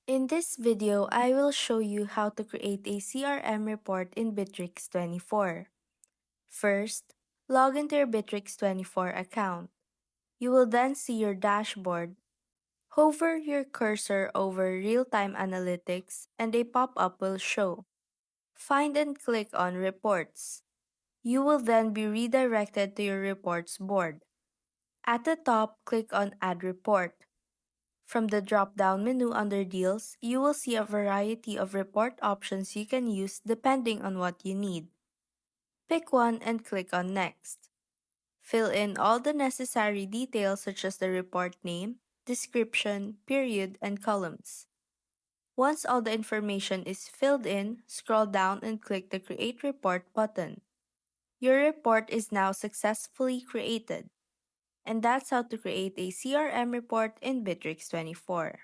In this video, I will show you how to create a CRM report in Bitrix24. First, log into your Bitrix24 account. You will then see your dashboard. Hover your cursor over Real-Time Analytics and a pop-up will show. Find and click on Reports. You will then be redirected to your reports board. At the top, click on Add Report. From the drop-down menu under Deals, you will see a variety of report options you can use depending on what you need. Pick one and click on Next. Fill in all the necessary details such as the report name, description, period, and columns. Once all the information is filled in, scroll down and click the Create Report button. Your report is now successfully created. And that's how to create a CRM report in Bitrix24.